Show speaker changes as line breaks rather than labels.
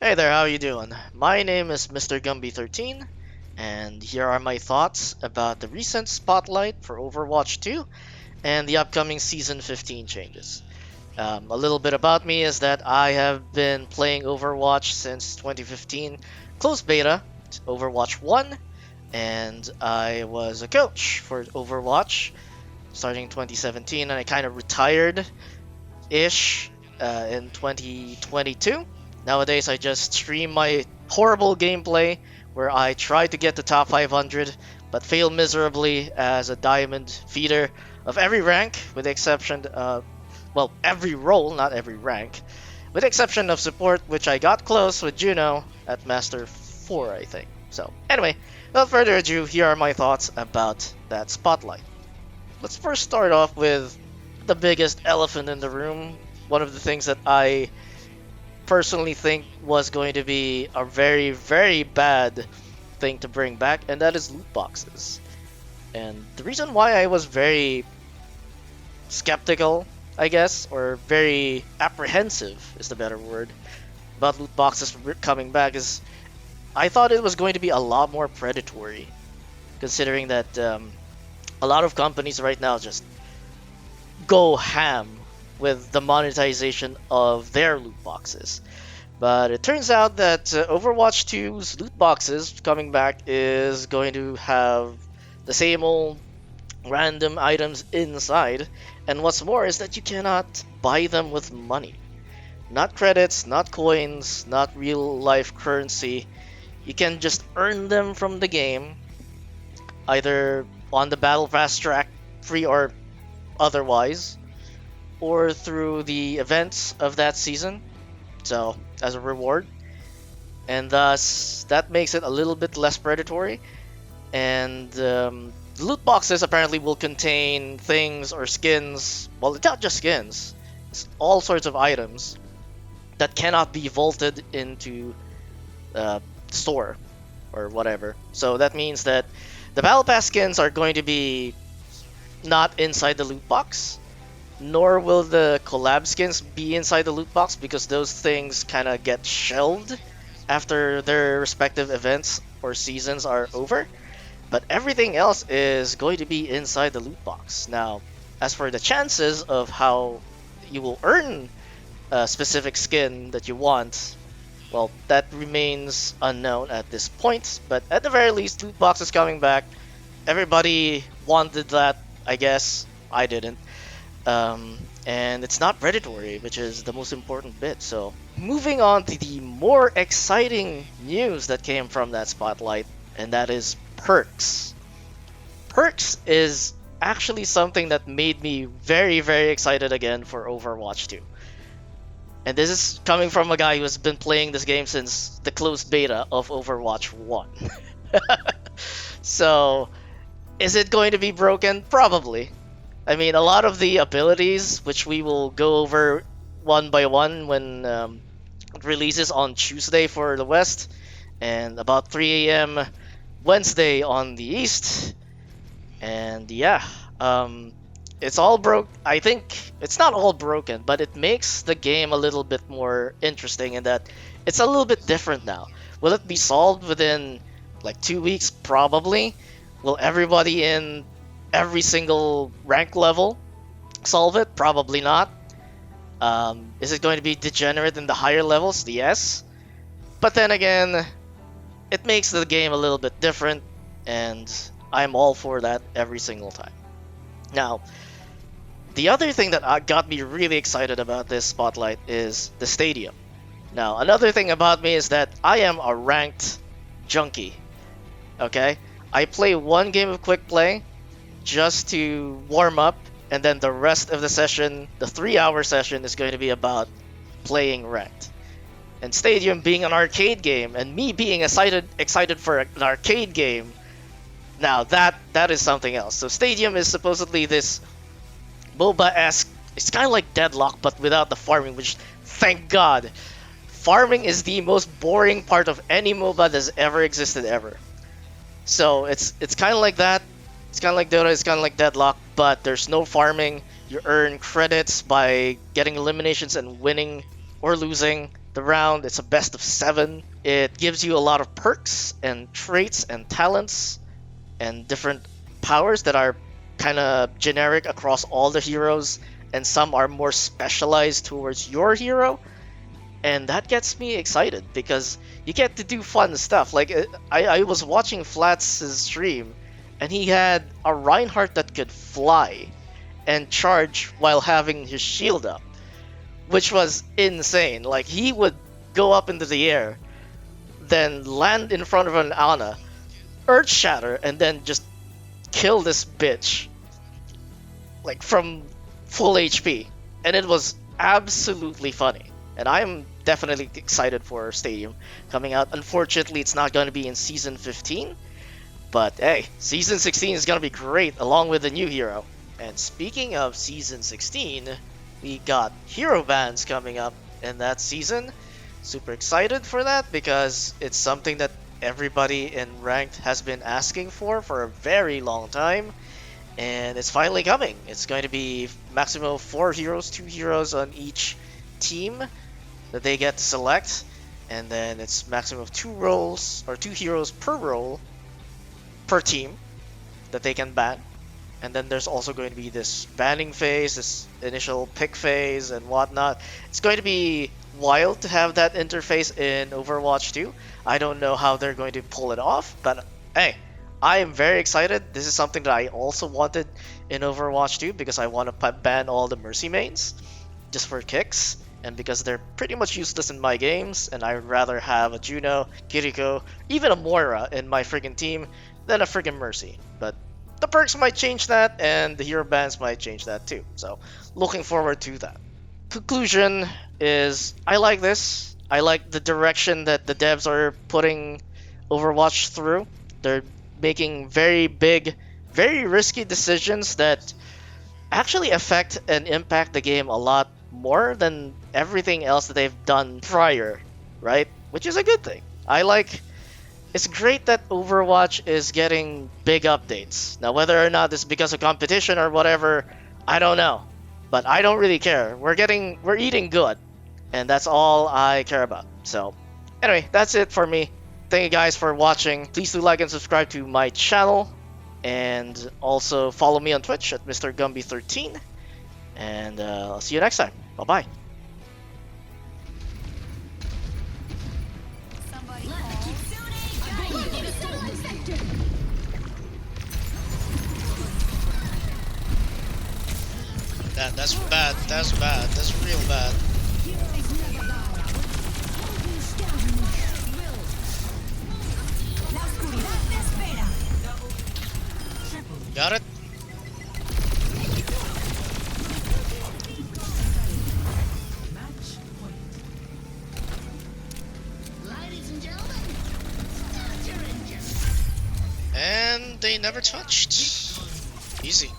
Hey there, how you doing? My name is Mr. Gumby13, and here are my thoughts about the recent Spotlight for Overwatch 2 and the upcoming Season 15 changes. A little bit about me is that I have been playing Overwatch since 2015, closed beta, Overwatch 1, and I was a coach for Overwatch starting 2017, and I kind of retired ish in 2022. Nowadays, I just stream my horrible gameplay where I try to get to top 500 but fail miserably as a diamond feeder of every rank, with the exception of, well, every role, not every rank, with the exception of support, which I got close with Juno at Master 4, I think. So, anyway, without further ado, here are my thoughts about that Spotlight. Let's first start off with the biggest elephant in the room. One of the things that I personally think was going to be a very, very bad thing to bring back, and that is loot boxes. And the reason why I was very skeptical, I guess, or very apprehensive is the better word, about loot boxes coming back is I thought it was going to be a lot more predatory, considering that a lot of companies right now just go ham with the monetization of their loot boxes. But it turns out that Overwatch 2's loot boxes coming back is going to have the same old random items inside. And what's more is that you cannot buy them with money. Not credits, not coins, not real life currency. You can just earn them from the game, either on the Battle Pass track, free or otherwise, or through the events of that season, so as a reward, and thus that makes it a little bit less predatory. And loot boxes apparently will contain things or skins, well, it's not just skins, it's all sorts of items that cannot be vaulted into the store or whatever. So that means that the Battle Pass skins are going to be not inside the loot box, nor will the collab skins be inside the loot box, because those things kind of get shelved after their respective events or seasons are over. But everything else is going to be inside the loot box. Now, as for the chances of how you will earn a specific skin that you want, well, that remains unknown at this point. But at the very least, loot box is coming back. Everybody wanted that, I guess. I didn't. And it's not predatory, which is the most important bit. So, moving on to the more exciting news that came from that Spotlight, and that is perks. Perks is actually something that made me very, very excited again for Overwatch 2. And this is coming from a guy who has been playing this game since the closed beta of Overwatch 1. So, is it going to be broken? Probably. I mean, a lot of the abilities, which we will go over one by one when it releases on Tuesday for the West, and about 3 a.m. Wednesday on the East. And yeah, it's all broke. I think it's not all broken, but it makes the game a little bit more interesting in that it's a little bit different now. Will it be solved within like 2 weeks? Probably. Will everybody in every single rank level solve it? Probably not. Is it going to be degenerate in the higher levels? Yes. But then again, it makes the game a little bit different, and I'm all for that every single time. Now, the other thing that got me really excited about this Spotlight is the stadium. Now, another thing about me is that I am a ranked junkie. Okay? I play one game of quick play just to warm up, and then the rest of the session, the 3-hour session, is going to be about playing ranked. And Stadium being an arcade game, and me being excited for an arcade game, now that is something else. So Stadium is supposedly this MOBA-esque, it's kind of like Deadlock, but without the farming, which, thank God. Farming is the most boring part of any MOBA that's ever existed ever. So it's kind of like that. It's kind of like Dota, it's kind of like Deadlock, but there's no farming. You earn credits by getting eliminations and winning or losing, the round. It's a best of 7. It gives you a lot of perks and traits and talents and different powers that are kind of generic across all the heroes, and some are more specialized towards your hero. And that gets me excited because you get to do fun stuff. Like I was watching Flats' stream, and he had a Reinhardt that could fly and charge while having his shield up, which was insane. Like he would go up into the air, then land in front of an Ana, Earth Shatter, and then just kill this bitch like from full HP. And it was absolutely funny. And I'm definitely excited for Stadium coming out. Unfortunately, it's not going to be in Season 15. But hey, Season 16 is going to be great along with the new hero. And speaking of Season 16, we got hero bans coming up in that season. Super excited for that because it's something that everybody in Ranked has been asking for a very long time. And it's finally coming. It's going to be maximum of 4 heroes, 2 heroes on each team that they get to select, and then it's maximum of 2 roles or 2 heroes per role per team that they can ban. And then there's also going to be this banning phase, this initial pick phase and whatnot. It's going to be wild to have that interface in Overwatch 2. I don't know how they're going to pull it off, but hey, I am very excited. This is something that I also wanted in Overwatch 2 because I want to ban all the Mercy mains just for kicks, and because they're pretty much useless in my games, and I would rather have a Juno, Kiriko, even a Moira in my friggin' team than a friggin' Mercy. But the perks might change that, and the hero bans might change that too. So, looking forward to that. Conclusion is, I like this. I like the direction that the devs are putting Overwatch through. They're making very big, very risky decisions that actually affect and impact the game a lot more than everything else that they've done prior, right? Which is a good thing. It's great that Overwatch is getting big updates. Now, whether or not it's because of competition or whatever, I don't know. But I don't really care. We're eating good. And that's all I care about. So, anyway, that's it for me. Thank you guys for watching. Please do like and subscribe to my channel. And also follow me on Twitch at Mr. Gumby13. And I'll see you next time. Bye-bye. That's bad. That's bad. That's real bad. Got it? And they never touched. Easy.